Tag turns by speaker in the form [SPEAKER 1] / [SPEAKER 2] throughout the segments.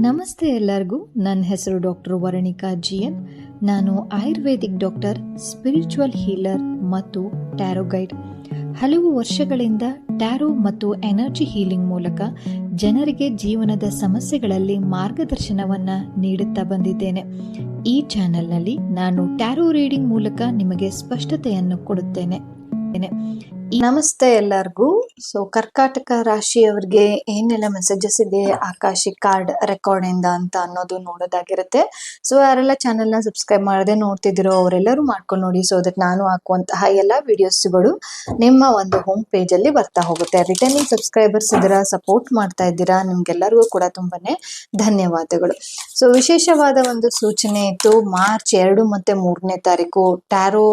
[SPEAKER 1] ನಮಸ್ತೆ ಎಲ್ಲರಿಗೂ. ನನ್ನ ಹೆಸರು ಡಾಕ್ಟರ್ ವರಣಿಕಾ ಜಿಎನ್. ನಾನು ಆಯುರ್ವೇದಿಕ್ ಡಾಕ್ಟರ್, ಸ್ಪಿರಿಚುವಲ್ ಹೀಲರ್ ಮತ್ತು ಟ್ಯಾರೋ ಗೈಡ್. ಹಲವು ವರ್ಷಗಳಿಂದ ಟ್ಯಾರೋ ಮತ್ತು ಎನರ್ಜಿ ಹೀಲಿಂಗ್ ಮೂಲಕ ಜನರಿಗೆ ಜೀವನದ ಸಮಸ್ಯೆಗಳಲ್ಲಿ ಮಾರ್ಗದರ್ಶನವನ್ನ ನೀಡುತ್ತಾ ಬಂದಿದ್ದೇನೆ. ಈ ಚಾನೆಲ್ನಲ್ಲಿ ನಾನು ಟ್ಯಾರೋ ರೀಡಿಂಗ್ ಮೂಲಕ ನಿಮಗೆ ಸ್ಪಷ್ಟತೆಯನ್ನು ಕೊಡುತ್ತೇನೆ. ನಮಸ್ತೆ ಎಲ್ಲರಿಗೂ. ಸೊ ಕರ್ಕಾಟಕ ರಾಶಿಯವರಿಗೆ ಏನೆಲ್ಲ ಮೆಸೇಜಸ್ ಇದೆ ಆಕಾಶಿಕ್ ಕಾರ್ಡ್ ರೆಕಾರ್ಡ್ ಇಂದ ಅಂತ ಅನ್ನೋದು ನೋಡೋದಾಗಿರುತ್ತೆ. ಸೊ ಯಾರೆಲ್ಲ ಚಾನೆಲ್ ನ ಸಬ್ಸ್ಕ್ರೈಬ್ ಮಾಡದೆ ನೋಡ್ತಿದ್ದೀರೋ ಅವರೆಲ್ಲರೂ ಮಾಡ್ಕೊಂಡು ನೋಡಿ. ಸೊ ಅದಕ್ಕೆ ನಾನು ಹಾಕುವಂತಹ ಎಲ್ಲ ವಿಡಿಯೋಸ್ಗಳು ನಿಮ್ಮ ಒಂದು ಹೋಮ್ ಪೇಜ್ ಅಲ್ಲಿ ಬರ್ತಾ ಹೋಗುತ್ತೆ. ರಿಟರ್ನಿಂಗ್ ಸಬ್ಸ್ಕ್ರೈಬರ್ಸ್ ಇದ್ದೀರಾ, ಸಪೋರ್ಟ್ ಮಾಡ್ತಾ ಇದ್ದೀರಾ, ನಿಮ್ಗೆಲ್ಲರಿಗೂ ಕೂಡ ತುಂಬಾನೇ ಧನ್ಯವಾದಗಳು. ಸೊ ವಿಶೇಷವಾದ ಒಂದು ಸೂಚನೆ ಇತ್ತು. ಮಾರ್ಚ್ 2 ಮತ್ತೆ 3ನೇ ತಾರೀಕು ಟ್ಯಾರೋ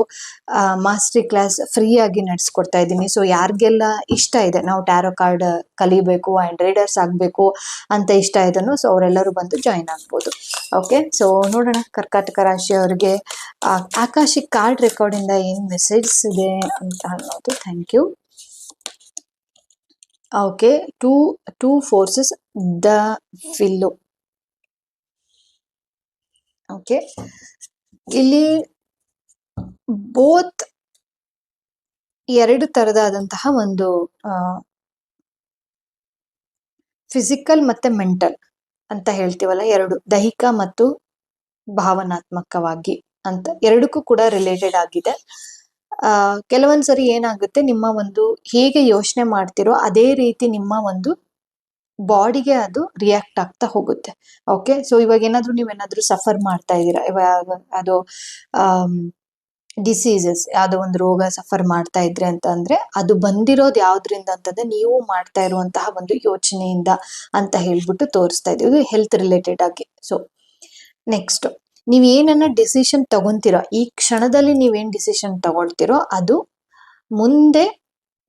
[SPEAKER 1] ಮಾಸ್ಟರ್ ಕ್ಲಾಸ್ ಫ್ರೀ ಆಗಿ ನಡೆಸ್ಕೊಡ್ತಾ ಇದ್ದೀನಿ. ಸೊ ಯಾರಿಗೆಲ್ಲ ಇಷ್ಟ ಇದೆ ನಾವು ಟ್ಯಾರೋ ಕಾರ್ಡ್ ಕಲಿಬೇಕು ಅಂಡ್ ರೀಡರ್ಸ್ ಆಗ್ಬೇಕು ಅಂತ ಇಷ್ಟ ಇದನ್ನು, ಸೊ ಅವರೆಲ್ಲರೂ ಬಂದು ಜಾಯಿನ್ ಆಗ್ಬೋದು. ಓಕೆ, ಸೊ ನೋಡೋಣ ಕರ್ಕಾಟಕ ರಾಶಿಯವರಿಗೆ ಆಕಾಶಿಕ್ ಕಾರ್ಡ್ ರೆಕಾರ್ಡ್ ಇಂದ ಏನ್ ಮೆಸೇಜ್ ಇದೆ ಅಂತ ಅನ್ನೋದು. Thank you. Okay, two forces the will. Okay, ಇಲ್ಲಿ ಬೋತ್ ಎರಡು ತರದಾದಂತಹ ಒಂದು ಫಿಸಿಕಲ್ ಮತ್ತೆ ಮೆಂಟಲ್ ಅಂತ ಹೇಳ್ತೀವಲ್ಲ, ಎರಡು ದೈಹಿಕ ಮತ್ತು ಭಾವನಾತ್ಮಕವಾಗಿ ಅಂತ ಎರಡಕ್ಕೂ ಕೂಡ ರಿಲೇಟೆಡ್ ಆಗಿದೆ. ಕೆಲವೊಂದ್ಸರಿ ಏನಾಗುತ್ತೆ, ನಿಮ್ಮ ಒಂದು ಹೇಗೆ ಯೋಚನೆ ಮಾಡ್ತಿರೋ ಅದೇ ರೀತಿ ನಿಮ್ಮ ಒಂದು ಬಾಡಿಗೆ ಅದು ರಿಯಾಕ್ಟ್ ಆಗ್ತಾ ಹೋಗುತ್ತೆ. ಓಕೆ, ಸೊ ಇವಾಗ ನೀವೇನಾದ್ರೂ ಸಫರ್ ಮಾಡ್ತಾ ಇದ್ದೀರಾ, ಇವಾಗ ಅದು ಡಿಸೀಸಸ್ ಯಾವ್ದೋ ಒಂದು ರೋಗ ಸಫರ್ ಮಾಡ್ತಾ ಇದ್ರೆ ಅಂತ ಅಂದ್ರೆ ಅದು ಬಂದಿರೋದು ಯಾವ್ದ್ರಿಂದ ಅಂತಂದ್ರೆ ನೀವು ಮಾಡ್ತಾ ಇರುವಂತಹ ಒಂದು ಯೋಚನೆಯಿಂದ ಅಂತ ಹೇಳ್ಬಿಟ್ಟು ತೋರಿಸ್ತಾ ಇದೀವಿ. ಇದು ಹೆಲ್ತ್ ರಿಲೇಟೆಡ್ ಆಗಿ. ಸೊ ನೆಕ್ಸ್ಟ್, ನೀವ್ ಏನನ್ನ ಡಿಸಿಷನ್ ತಗೊಂತೀರೋ, ಈ ಕ್ಷಣದಲ್ಲಿ ನೀವೇನ್ ಡಿಸಿಷನ್ ತಗೊಳ್ತಿರೋ ಅದು ಮುಂದೆ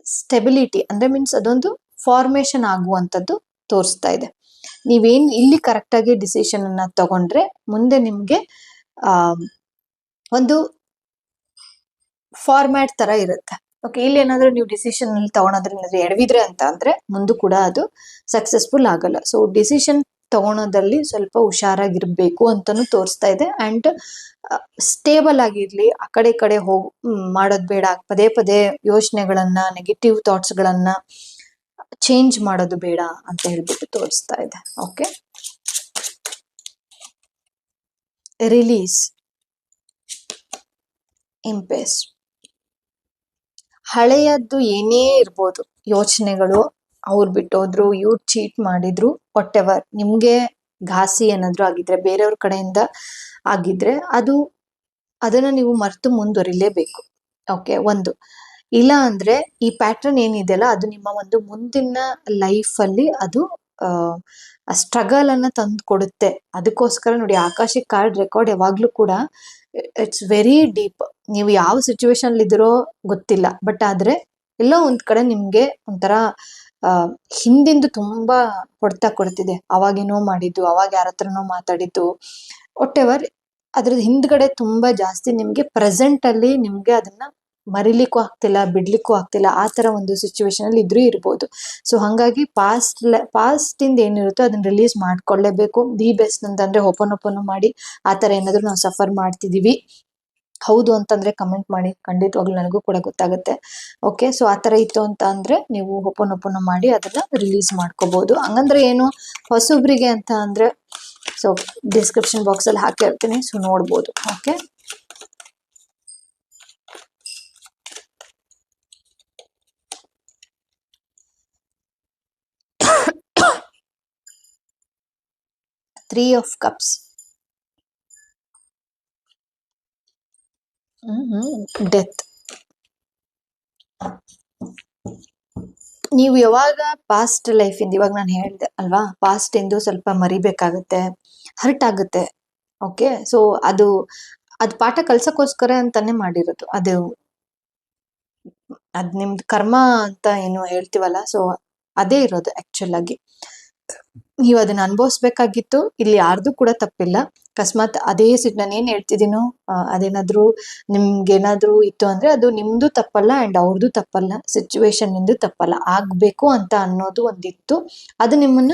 [SPEAKER 1] ಸ್ಟೆಬಿಲಿಟಿ ಅಂದ್ರೆ ಮೀನ್ಸ್ ಅದೊಂದು ಫಾರ್ಮೇಶನ್ ಆಗುವಂತದ್ದು ತೋರಿಸ್ತಾ ಇದೆ. ನೀವೇನ್ ಇಲ್ಲಿ ಕರೆಕ್ಟ್ ಆಗಿ ಡಿಸಿಷನ್ ಅನ್ನ ತಗೊಂಡ್ರೆ ಮುಂದೆ ನಿಮ್ಗೆ ಒಂದು ಫಾರ್ಮ್ಯಾಟ್ ತರ ಇರುತ್ತೆ. ಓಕೆ, ಇಲ್ಲಿ ಏನಾದ್ರೂ ನೀವು ಡಿಸಿಷನ್ ಅಲ್ಲಿ ತಗೊಳೋದ್ರಿಂದ ಎಡವಿದ್ರೆ ಅಂತ ಅಂದ್ರೆ ಮುಂದೆ ಕೂಡ ಅದು ಸಕ್ಸಸ್ಫುಲ್ ಆಗಲ್ಲ. ಸೊ ಡಿಸಿಷನ್ ತಗೊಳೋದ್ರಲ್ಲಿ ಸ್ವಲ್ಪ ಹುಷಾರಾಗಿರ್ಬೇಕು ಅಂತಾನು ತೋರಿಸ್ತಾ ಇದೆ. ಅಂಡ್ ಸ್ಟೇಬಲ್ ಆಗಿರ್ಲಿ, ಆ ಕಡೆ ಮಾಡೋದ್ ಬೇಡ. ಪದೇ ಪದೇ ಯೋಚನೆಗಳನ್ನ, ನೆಗೆಟಿವ್ ಥಾಟ್ಸ್ ಗಳನ್ನ ಚೇಂಜ್ ಮಾಡೋದು ಬೇಡ ಅಂತ ಹೇಳ್ಬಿಟ್ಟು ತೋರಿಸ್ತಾ ಇದೆ. Okay, release, ಇಂಪೇಸ್. ಹಳೆಯದ್ದು ಏನೇ ಇರ್ಬೋದು, ಯೋಚನೆಗಳು, ಅವ್ರು ಬಿಟ್ಟೋದ್ರು, ಇವ್ರು ಚೀಟ್ ಮಾಡಿದ್ರು, ವಾಟ್ ಎವರ್, ನಿಮ್ಗೆ ಘಾಸಿ ಏನಾದ್ರು ಆಗಿದ್ರೆ, ಬೇರೆಯವ್ರ ಕಡೆಯಿಂದ ಆಗಿದ್ರೆ ಅದನ್ನ ನೀವು ಮರೆತು ಮುಂದುವರಿಲೇಬೇಕು. ಓಕೆ, ಒಂದು ಇಲ್ಲ ಅಂದ್ರೆ ಈ ಪ್ಯಾಟರ್ನ್ ಏನಿದೆಯಲ್ಲ ಅದು ನಿಮ್ಮ ಒಂದು ಮುಂದಿನ ಲೈಫ್ ಅಲ್ಲಿ ಅದು ಸ್ಟ್ರಗಲ್ ಅನ್ನ ತಂದು ಕೊಡುತ್ತೆ. ಅದಕ್ಕೋಸ್ಕರ ನೋಡಿ, ಆಕಾಶಿಕ್ ಕಾರ್ಡ್ ರೆಕಾರ್ಡ್ ಯಾವಾಗ್ಲೂ ಕೂಡ ಇಟ್ಸ್ ವೆರಿ ಡೀಪ್. ನೀವು ಯಾವ ಸಿಚುವೇಶನ್ ಇದಿರೋ ಗೊತ್ತಿಲ್ಲ, ಬಟ್ ಆದ್ರೆ ಎಲ್ಲೋ ಒಂದ್ ಕಡೆ ನಿಮ್ಗೆ ಒಂಥರ ಹಿಂದಿಂದು ತುಂಬಾ ಹೊಡ್ತಾ ಕೊಡ್ತಿದೆ. ಅವಾಗೇನೋ ಮಾಡಿದ್ದು, ಅವಾಗ ಯಾರ ಹತ್ರನೋ ಮಾತಾಡಿದ್ದು, ವಾಟ್ ಎವರ್, ಅದ್ರದ್ದು ಹಿಂದ್ಗಡೆ ತುಂಬಾ ಜಾಸ್ತಿ ನಿಮ್ಗೆ ಪ್ರೆಸೆಂಟ್ ಅಲ್ಲಿ ನಿಮ್ಗೆ ಅದನ್ನ ಮರಿಲಿಕ್ಕೂ ಆಗ್ತಿಲ್ಲ, ಬಿಡ್ಲಿಕ್ಕೂ ಆಗ್ತಿಲ್ಲ. ಆ ತರ ಒಂದು ಸಿಚುವೇಶನ್ ಅಲ್ಲಿ ಇದ್ರೂ ಇರ್ಬೋದು. ಸೊ ಹಂಗಾಗಿ ಪಾಸ್ಟ್ ಇಂದ ಏನಿರುತ್ತೋ ಅದನ್ನ ರಿಲೀಸ್ ಮಾಡ್ಕೊಳ್ಳೇಬೇಕು. ದಿ ಬೆಸ್ಟ್ ಅಂತಂದ್ರೆ ಓಪನ್ ಮಾಡಿ, ಆ ತರ ಏನಾದ್ರು ನಾವು ಸಫರ್ ಮಾಡ್ತಿದೀವಿ ಹೌದು ಅಂತಂದ್ರೆ ಕಮೆಂಟ್ ಮಾಡಿ, ಖಂಡಿತವಾಗ್ಲೂ ನನಗೂ ಕೂಡ ಗೊತ್ತಾಗುತ್ತೆ. ಓಕೆ, ಸೊ ಆ ತರ ಇತ್ತು ಅಂತ ಅಂದ್ರೆ ನೀವು ಓಪನ್ ಮಾಡಿ ಅದನ್ನ ರಿಲೀಸ್ ಮಾಡ್ಕೋಬಹುದು. ಹಂಗಂದ್ರೆ ಏನು, ಹೊಸೊಬ್ರಿಗೆ ಅಂತ ಅಂದ್ರೆ ಸೊ ಡಿಸ್ಕ್ರಿಪ್ಷನ್ ಬಾಕ್ಸ್ ಅಲ್ಲಿ ಹಾಕಿರ್ತೀನಿ, ಸೊ ನೋಡ್ಬೋದು. Okay, Three of Cups. Death. ನೀವು ಯಾವಾಗ ಪಾಸ್ಟ್ ಲೈಫ್ ಇಂದ, ಇವಾಗ ನಾನು ಹೇಳ್ದೆ ಅಲ್ವಾ, ಪಾಸ್ಟ್ ಇಂದು ಸ್ವಲ್ಪ ಮರಿಬೇಕಾಗತ್ತೆ, ಹರ್ಟ್ ಆಗುತ್ತೆ. ಓಕೆ, ಸೊ ಅದು ಪಾಠ ಕಲ್ಸಕ್ಕೋಸ್ಕರ ಅಂತಾನೆ ಮಾಡಿರೋದು. ಅದ್ ನಿಮ್ದು ಕರ್ಮ ಅಂತ ಏನು ಹೇಳ್ತೀವಲ್ಲ, ಸೊ ಅದೇ ಇರೋದು ಆಕ್ಚುಲ್ ಆಗಿ. ನೀವು ಅದನ್ನ ಅನುಭವಿಸ್ಬೇಕಾಗಿತ್ತು. ಇಲ್ಲಿ ಯಾರ್ದು ಕೂಡ ತಪ್ಪಿಲ್ಲ. ಅಕಸ್ಮಾತ್ ಅದೇ ನಾನು ಏನ್ ಹೇಳ್ತಿದ್ದೀನೋ ಅದೇನಾದ್ರೂ ನಿಮ್ಗೇನಾದ್ರೂ ಇತ್ತು ಅಂದ್ರೆ ಅದು ನಿಮ್ದು ತಪ್ಪಲ್ಲ ಅಂಡ್ ಅವ್ರದ್ದು ತಪ್ಪಲ್ಲ, ಸಿಚುವೇಶನ್ ನಿಂದು ತಪ್ಪಲ್ಲ. ಆಗ್ಬೇಕು ಅಂತ ಅನ್ನೋದು ಒಂದಿತ್ತು, ಅದು ನಿಮ್ಮನ್ನ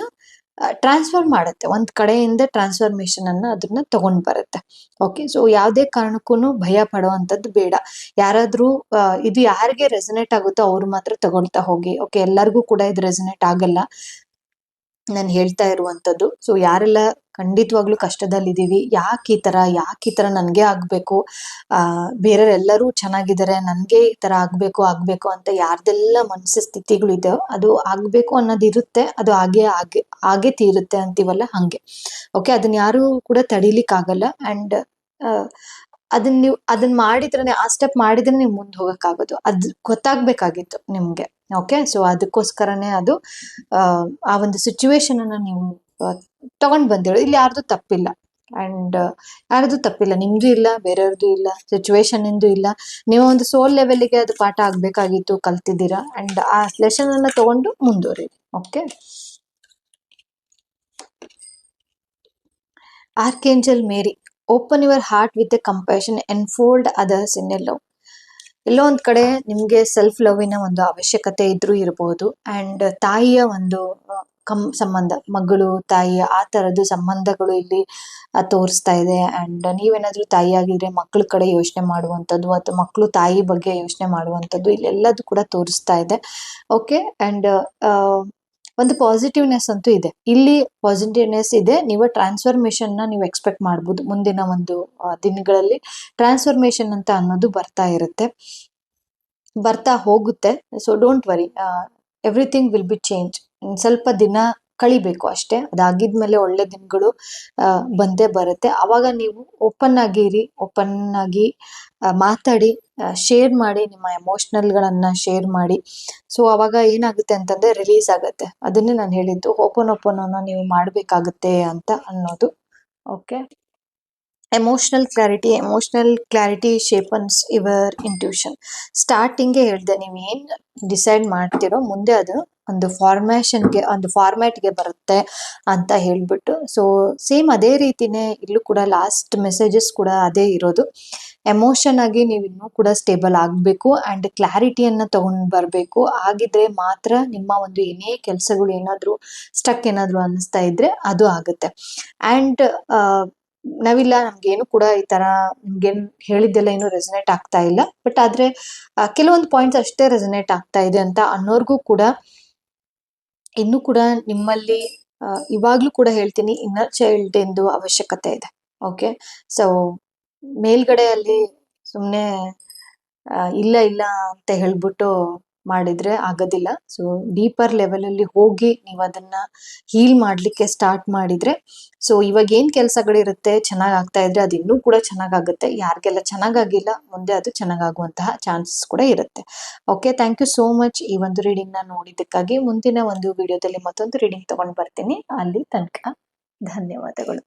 [SPEAKER 1] ಟ್ರಾನ್ಸ್ಫರ್ ಮಾಡುತ್ತೆ, ಒಂದ್ ಕಡೆಯಿಂದ ಟ್ರಾನ್ಸ್ಫಾರ್ಮೇಶನ್ ಅನ್ನ ಅದನ್ನ ತಗೊಂಡ್ ಬರುತ್ತೆ. ಓಕೆ, ಸೊ ಯಾವುದೇ ಕಾರಣಕ್ಕೂ ಭಯ ಪಡುವಂತದ್ದು ಬೇಡ. ಯಾರಾದ್ರೂ ಇದು ಯಾರಿಗೆ ರೆಸನೇಟ್ ಆಗುತ್ತೋ ಅವ್ರು ಮಾತ್ರ ತಗೊಳ್ತಾ ಹೋಗಿ. ಓಕೆ, ಎಲ್ಲರಿಗೂ ಕೂಡ ಇದು ರೆಸನೇಟ್ ಆಗಲ್ಲ ನಾನು ಹೇಳ್ತಾ ಇರುವಂತದ್ದು. ಸೊ ಯಾರೆಲ್ಲ ಖಂಡಿತವಾಗ್ಲೂ ಕಷ್ಟದಲ್ಲಿದ್ದೀವಿ, ಯಾಕೆ ಈ ತರ ನನ್ಗೆ ಆಗ್ಬೇಕು, ಬೇರೆಯವರೆಲ್ಲರೂ ಚೆನ್ನಾಗಿದ್ದಾರೆ ನನ್ಗೆ ಈ ತರ ಆಗ್ಬೇಕು ಅಂತ ಯಾರ್ದೆಲ್ಲ ಮನಸ್ಸು ಸ್ಥಿತಿಗಳು ಇದೆ ಅದು ಆಗ್ಬೇಕು ಅನ್ನೋದು ಇರುತ್ತೆ, ಅದು ಹಾಗೆ ತೀರುತ್ತೆ ಅಂತೀವಲ್ಲ ಹಂಗೆ. ಓಕೆ, ಅದನ್ನ ಯಾರು ಕೂಡ ತಡಿಲಿಕ್ ಆಗಲ್ಲ. ಅಂಡ್ ಅದನ್ನ ಮಾಡಿದ್ರೆ, ಆ ಸ್ಟೆಪ್ ಮಾಡಿದ್ರೆ ನೀವು ಮುಂದೆ ಹೋಗಕ್ಕಾಗೋದು, ಅದ್ ಗೊತ್ತಾಗ್ಬೇಕಾಗಿತ್ತು ನಿಮ್ಗೆ. ಓಕೆ, ಸೊ ಅದಕ್ಕೋಸ್ಕರನೇ ಅದು ಆ ಒಂದು ಸಿಚುವೇಶನ್ ಅನ್ನ ನೀವು ತಗೊಂಡ್ ಬಂದಿರೋ. ಇಲ್ಲಿ ಯಾರ್ದು ತಪ್ಪಿಲ್ಲ, ಅಂಡ್ ಯಾರ್ದು ತಪ್ಪಿಲ್ಲ, ನಿಮ್ದು ಇಲ್ಲ, ಬೇರೆಯವ್ರದ್ದು ಇಲ್ಲ, ಸಿಚುವೇಶನ್ ಇಂದು ಇಲ್ಲ. ನೀವು ಒಂದು ಸೋಲ್ ಲೆವೆಲ್ಗೆ ಅದು ಪಾಠ ಆಗ್ಬೇಕಾಗಿತ್ತು, ಕಲ್ತಿದ್ದೀರಾ. ಅಂಡ್ ಆ ಲೆಸನ್ ಅನ್ನ ತಗೊಂಡು ಮುಂದುವರಿರಿ. Okay, archangel Mary, open your heart with a compassion, enfold others in a love. ಎಲ್ಲೋ ಒಂದ್ ಕಡೆ ನಿಮ್ಗೆ ಸೆಲ್ಫ್ ಲವ್ವಿನ ಒಂದು ಅವಶ್ಯಕತೆ ಇದ್ರೂ ಇರಬಹುದು. ಅಂಡ್ ತಾಯಿಯ ಒಂದು ಸಂಬಂಧ, ಮಗಳು ತಾಯಿ ಆ ತರದ್ದು ಸಂಬಂಧಗಳು ಇಲ್ಲಿ ತೋರಿಸ್ತಾ ಇದೆ. ಅಂಡ್ ನೀವೇನಾದ್ರೂ ತಾಯಿ ಆಗಿದ್ರೆ ಮಕ್ಕಳ ಕಡೆ ಯೋಚನೆ ಮಾಡುವಂಥದ್ದು, ಅಥವಾ ಮಕ್ಕಳು ತಾಯಿ ಬಗ್ಗೆ ಯೋಚನೆ ಮಾಡುವಂಥದ್ದು, ಇಲ್ಲೆಲ್ಲದು ಕೂಡ ತೋರಿಸ್ತಾ ಇದೆ. ಓಕೆ, ಅಂಡ್ ಒಂದು ಪಾಸಿಟಿವ್ನೆಸ್ ಅಂತೂ ಇದೆ ಇಲ್ಲಿ, ಪಾಸಿಟಿವ್ನೆಸ್ ಇದೆ. ನೀವು ಟ್ರಾನ್ಸ್ಫಾರ್ಮೇಶನ್ ನ ನೀವು ಎಕ್ಸ್ಪೆಕ್ಟ್ ಮಾಡ್ಬೋದು ಮುಂದಿನ ಒಂದು ದಿನಗಳಲ್ಲಿ. ಟ್ರಾನ್ಸ್ಫಾರ್ಮೇಶನ್ ಅಂತ ಅನ್ನೋದು ಬರ್ತಾ ಇರುತ್ತೆ, ಬರ್ತಾ ಹೋಗುತ್ತೆ. So don't worry, everything will be change. ಸ್ವಲ್ಪ ದಿನ ಕಳಿಬೇಕು ಅಷ್ಟೇ, ಅದಾಗಿದ್ಮೇಲೆ ಒಳ್ಳೆ ದಿನಗಳು ಬಂದೇ ಬರುತ್ತೆ. ಅವಾಗ ನೀವು ಓಪನ್ ಆಗಿರಿ, ಓಪನ್ ಆಗಿ ಮಾತಾಡಿ, ಶೇರ್ ಮಾಡಿ, ನಿಮ್ಮ ಎಮೋಷನಲ್ಗಳನ್ನ ಶೇರ್ ಮಾಡಿ. ಸೊ ಅವಾಗ ಏನಾಗುತ್ತೆ ಅಂತಂದ್ರೆ ರಿಲೀಸ್ ಆಗುತ್ತೆ. ಅದನ್ನೇ ನಾನು ಹೇಳಿದ್ದು, ಓಪನ್ ಅನ್ನ ನೀವು ಮಾಡ್ಬೇಕಾಗುತ್ತೆ ಅಂತ ಅನ್ನೋದು. Okay, emotional clarity sharpens your intuition. ಸ್ಟಾರ್ಟಿಂಗ್ಗೆ ಹೇಳ್ದೆ, ನೀವು ಏನ್ ಡಿಸೈಡ್ ಮಾಡ್ತಿರೋ ಮುಂದೆ ಅದು ಒಂದು ಫಾರ್ಮ್ಯಾಟ್ಗೆ ಬರುತ್ತೆ ಅಂತ ಹೇಳ್ಬಿಟ್ಟು. ಸೊ ಸೇಮ್ ಅದೇ ರೀತಿನೇ ಇಲ್ಲೂ ಕೂಡ ಲಾಸ್ಟ್ ಮೆಸೇಜಸ್ ಕೂಡ ಅದೇ ಇರೋದು. ಎಮೋಷನ್ ಆಗಿ ನೀವು ಇನ್ನೂ ಕೂಡ ಸ್ಟೇಬಲ್ ಆಗ್ಬೇಕು, ಅಂಡ್ ಕ್ಲಾರಿಟಿಯನ್ನ ತಗೊಂಡ್ ಬರ್ಬೇಕು. ಆಗಿದ್ರೆ ಮಾತ್ರ ನಿಮ್ಮ ಒಂದು ಏನೇ ಕೆಲಸಗಳು ಏನಾದ್ರು ಸ್ಟಕ್ ಏನಾದ್ರು ಅನಿಸ್ತಾ ಇದ್ರೆ ಅದು ಆಗುತ್ತೆ. ಅಂಡ್ ನಾವಿಲ್ಲ, ನಮ್ಗೇನು ಕೂಡ ಈ ತರ ನಿಮ್ಗೇನ್ ಹೇಳಿದ್ದೆಲ್ಲ ಏನು ರೆಸನೇಟ್ ಆಗ್ತಾ ಇಲ್ಲ, ಬಟ್ ಆದ್ರೆ ಕೆಲವೊಂದು ಪಾಯಿಂಟ್ಸ್ ಅಷ್ಟೇ ರೆಸನೇಟ್ ಆಗ್ತಾ ಇದೆ ಅಂತ ಅನ್ನೋರ್ಗೂ ಕೂಡ ಇನ್ನು ಕೂಡ ನಿಮ್ಮಲ್ಲಿ ಇವಾಗ್ಲೂ ಕೂಡ ಹೇಳ್ತೀನಿ, ಇನ್ನರ್ ಚೈಲ್ಡ್ ಎಂದು ಅವಶ್ಯಕತೆ ಇದೆ. ಓಕೆ, ಸೊ ಮೇಲ್ಗಡೆ ಅಲ್ಲಿ ಸುಮ್ನೆ ಇಲ್ಲ ಅಂತ ಹೇಳ್ಬಿಟ್ಟು ಮಾಡಿದ್ರೆ ಆಗೋದಿಲ್ಲ. ಸೊ ಡೀಪರ್ ಲೆವೆಲ್ ಅಲ್ಲಿ ಹೋಗಿ ನೀವು ಅದನ್ನ ಹೀಲ್ ಮಾಡ್ಲಿಕ್ಕೆ ಸ್ಟಾರ್ಟ್ ಮಾಡಿದ್ರೆ, ಸೊ ಇವಾಗ ಏನ್ ಕೆಲಸಗಳಿರುತ್ತೆ ಚೆನ್ನಾಗ್ ಆಗ್ತಾ ಇದ್ರೆ ಅದು ಇನ್ನೂ ಕೂಡ ಚೆನ್ನಾಗಾಗುತ್ತೆ. ಯಾರಿಗೆಲ್ಲ ಚೆನ್ನಾಗಾಗಿಲ್ಲ ಮುಂದೆ ಅದು ಚೆನ್ನಾಗಾಗುವಂತಹ ಚಾನ್ಸಸ್ ಕೂಡ ಇರುತ್ತೆ. Okay, thank you so much ಈ ಒಂದು ರೀಡಿಂಗ್ ನ ನೋಡಿದ್ದಕ್ಕಾಗಿ. ಮುಂದಿನ ಒಂದು ವಿಡಿಯೋದಲ್ಲಿ ಮತ್ತೊಂದು ರೀಡಿಂಗ್ ತಗೊಂಡ್ ಬರ್ತೀನಿ. ಅಲ್ಲಿ ತನಕ ಧನ್ಯವಾದಗಳು.